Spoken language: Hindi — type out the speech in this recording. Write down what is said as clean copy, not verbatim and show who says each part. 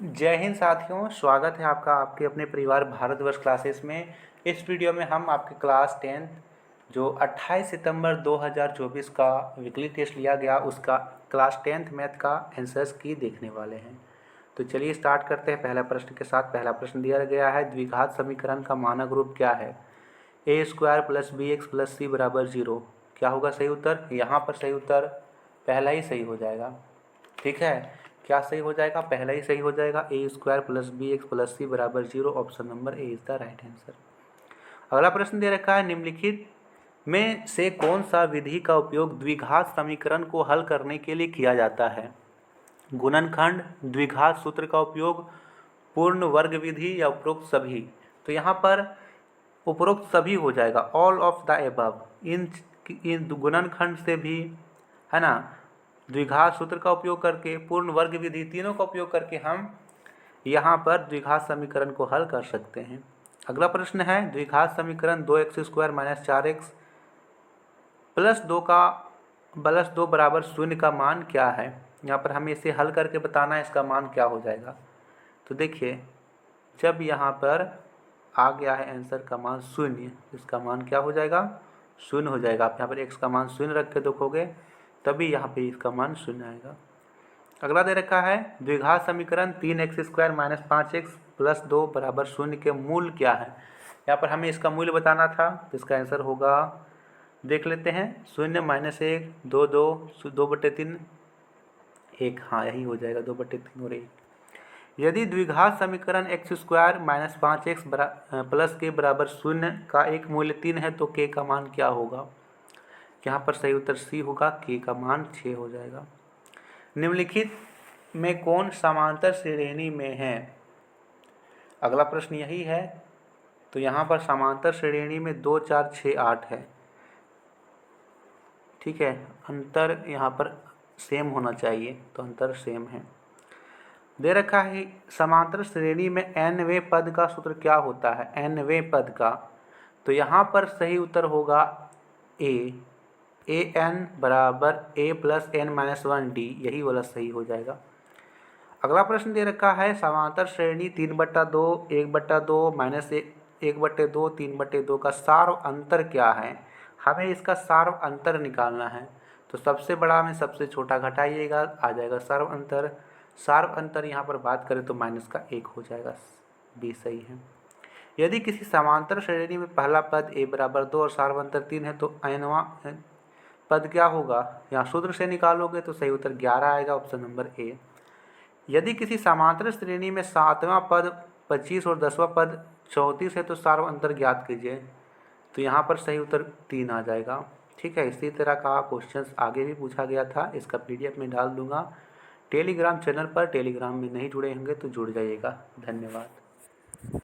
Speaker 1: जय हिंद साथियों, स्वागत है आपका आपके अपने परिवार भारतवर्ष क्लासेस में। इस वीडियो में हम आपके क्लास 10 जो 28 सितंबर 2024 का वीकली टेस्ट लिया गया उसका क्लास 10th मैथ का आंसर्स की देखने वाले हैं। तो चलिए स्टार्ट करते हैं पहला प्रश्न के साथ। पहला प्रश्न दिया गया है, द्विघात समीकरण का मानक रूप क्या है? A square plus B x plus C बराबर 0। क्या होगा सही उत्तर? यहाँ पर सही उत्तर पहला ही सही हो जाएगा। ठीक है, क्या सही हो जाएगा? पहला ही सही हो जाएगा। A square plus B x plus C बराबर 0। Option number A is the right answer. अगला प्रश्न दे रखा है, निम्नलिखित में से कौन सा विधि का उपयोग द्विघात समीकरण को हल करने के लिए किया जाता है? गुणनखंड, द्विघात सूत्र का उपयोग, पूर्ण वर्ग विधि या उपरोक्त सभी? तो यहाँ पर उपरोक्त सभी हो जाएगा, ऑल ऑफ द एबव। इन गुणनखंड से भी, है ना, द्विघात सूत्र का उपयोग करके, पूर्ण वर्ग विधि, तीनों का उपयोग करके हम यहाँ पर द्विघात समीकरण को हल कर सकते हैं। अगला प्रश्न है, द्विघात समीकरण 2x² - 4x प्लस 2 बराबर 0 का मान क्या है? यहाँ पर हमें इसे हल करके बताना है इसका मान क्या हो जाएगा। तो देखिए, जब यहाँ पर आ गया है आंसर का मान 0, इसका मान क्या हो जाएगा? 0 हो जाएगा। आप यहाँ पर x का मान 0 रख के देखोगे तभी यहाँ पे इसका मान 0 आएगा। अगला दे रखा है, द्विघात समीकरण 3x² - 5x प्लस 2 बराबर 0 के मूल क्या है? यहाँ पर हमें इसका मूल्य बताना था, तो इसका आंसर होगा, देख लेते हैं, 0 - 1 2 2 2/3 1। हाँ, यही हो जाएगा, 2/3 और 1। यदि द्विघात समीकरण x² - 5x प्लस के बराबर 0 का एक मूल्य 3 है तो k का मान क्या होगा? यहाँ पर सही उत्तर सी होगा, k का मान 6 हो जाएगा। निम्नलिखित में कौन समांतर श्रेणी में है? अगला प्रश्न यही है। तो यहाँ पर समांतर श्रेणी में 2 4 6 8 है। ठीक है, अंतर यहाँ पर सेम होना चाहिए, तो अंतर सेम है। दे रखा है, समांतर श्रेणी में nवें पद का सूत्र क्या होता है? nवें पद का, तो यहाँ पर सही उत्तर होगा an बराबर a प्लस n-1d, यही वाला सही हो जाएगा। अगला प्रश्न दे रखा है, समांतर श्रेणी 3/2 1/2 -1/2 3/2 का सार्व अंतर क्या है? हमें इसका सार्व अंतर निकालना है। तो सबसे बड़ा में सबसे छोटा घटाइएगा, आ जाएगा सार्व अंतर। सार्व अंतर यहाँ पर बात करें तो -1 हो जाएगा, बी सही है। यदि किसी समांतर श्रेणी में पहला पद a बराबर 2 और सार्व अंतर 3 है तो nवां पद क्या होगा? यहाँ सूत्र से निकालोगे तो सही उत्तर 11 आएगा, ऑप्शन नंबर ए। यदि किसी समांतर श्रेणी में 7वां पद 25 और 10वां पद 34 है तो सार्व अंतर ज्ञात कीजिए। तो यहाँ पर सही उत्तर 3 आ जाएगा। ठीक है, इसी तरह का क्वेश्चंस आगे भी पूछा गया था, इसका PDF में डाल दूंगा टेलीग्राम चैनल पर। टेलीग्राम में नहीं जुड़े होंगे तो जुड़ जाइएगा। धन्यवाद।